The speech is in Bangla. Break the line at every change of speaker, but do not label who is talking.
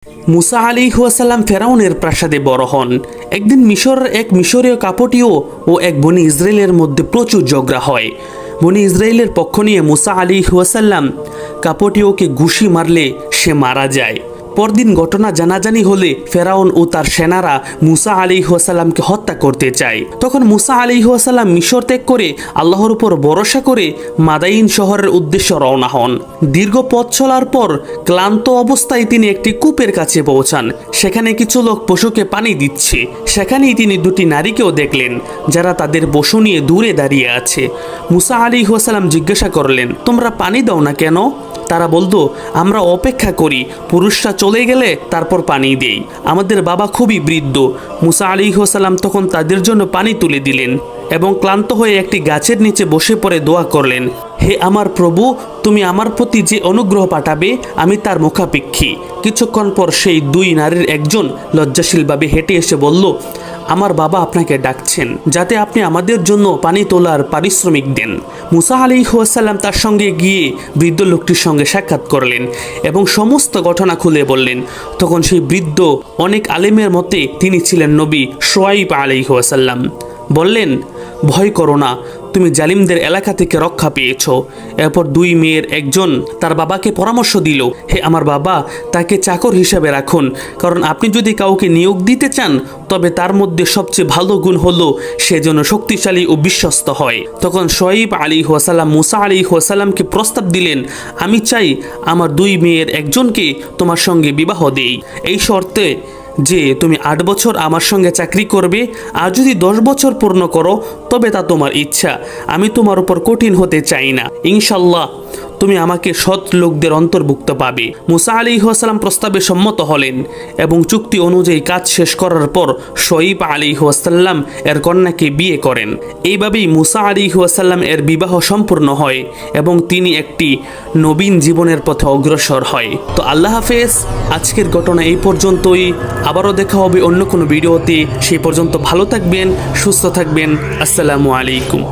মুসা আলাইহিসসালাম ফেরাউনের প্রাসাদে বড় হন। একদিন মিশরের এক মিশরীয় কাপটিও ও এক বনি ইসরায়েলের মধ্যে প্রচুর ঝগড়া হয়। বনি ইসরায়েলের পক্ষ নিয়ে মুসা আলাইহিসসালাম কাপটিওকে ঘুষি মারলে সে মারা যায়। পরদিন ঘটনা জানাজানি হলে ফেরাউন ও তার সেনারা মুসা আলাইহিসসালামকে হত্যা করতে চায়। তখন মুসা আলাইহিসসালাম মিশর ত্যাগ করে আল্লাহর উপর ভরসা করে মাদাইন শহরের উদ্দেশ্যে রওনা হন। দীর্ঘ পথ চলার পর ক্লান্ত অবস্থায় তিনি একটি কূপের কাছে পৌঁছান। সেখানে কিছু লোক পশুকে পানি দিচ্ছে। সেখানেই তিনি দুটি নারীকেও দেখলেন যারা তাদের পশু নিয়ে দূরে দাঁড়িয়ে আছে। মুসা আলাইহিসসালাম জিজ্ঞাসা করলেন, তোমরা পানি দাও না কেন? তারা বলতো, আমরা অপেক্ষা করি, পুরুষরা চলে গেলে তারপর পানি দেই। আমাদের বাবা খুবই বৃদ্ধ। মুসা আলাইহিসসালাম তখন তাদের জন্য পানি তুলে দিলেন এবং ক্লান্ত হয়ে একটি গাছের নিচে বসে পড়ে দোয়া করলেন, হে আমার প্রভু, তুমি আমার প্রতি যে অনুগ্রহ পাঠাবে আমি তার মুখাপেক্ষী। কিছুক্ষণ পর সেই দুই নারীর একজন লজ্জাশীলভাবে হেঁটে এসে বলল, আমার বাবা আপনাকে ডাকছেন, যাতে আপনি আমাদের জন্য পানি তোলার পারিশ্রমিক দেন। মুসা আলাইহিসসালাম তার সঙ্গে গিয়ে বৃদ্ধ লোকটির সঙ্গে সাক্ষাৎ করলেন এবং সমস্ত ঘটনা খুলে বললেন। তখন সেই বৃদ্ধ অনেক আলেমের মতে তিনি ছিলেন নবী শুআয়ব আলাইহিসসালাম। বললেন, ভয় করো না, তুমি জালিমদের এলাকা থেকে রক্ষা পেয়েছ। এরপর দুই মেয়ের একজন তার বাবাকে পরামর্শ দিল, হে আমার বাবা, তাকে চাকর হিসাবে রাখুন, কারণ আপনি যদি কাউকে নিয়োগ দিতে চান তবে তার মধ্যে সবচেয়ে ভালো গুণ হলো সে যেন শক্তিশালী ও বিশ্বস্ত হয়। তখন শুআয়ব আলাইহিসসালাম মুসা আলাইহিসসালামকে প্রস্তাব দিলেন, আমি চাই আমার দুই মেয়ের একজনকে তোমার সঙ্গে বিবাহ দেই, এই শর্তে যে তুমি 8 বছর আমার সঙ্গে চাকরি করবে, আর যদি 10 বছর পূর্ণ করো তবে তা তোমার ইচ্ছা। আমি তোমার উপর কঠিন হতে চাই না। ইনশাল্লাহ তুমি আমাকে সৎ লোকদের অন্তর্ভুক্ত পাবে। মুসা আলাইহিসসালাম প্রস্তাবে সম্মত হলেন এবং চুক্তি অনুযায়ী কাজ শেষ করার পর শুআয়ব আলাইহিসসালাম এর কন্যাকে বিয়ে করেন। এইভাবেই মুসা আলাইহিসসালাম এর বিবাহ সম্পূর্ণ হয় এবং তিনি একটি নবীন জীবনের পথে অগ্রসর হয়। তো আল্লাহ হাফেজ। আজকের ঘটনা এই পর্যন্তই। আবারও দেখা হবে অন্য কোনো ভিডিওতে। সেই পর্যন্ত ভালো থাকবেন, সুস্থ থাকবেন। আসসালামু আলাইকুম।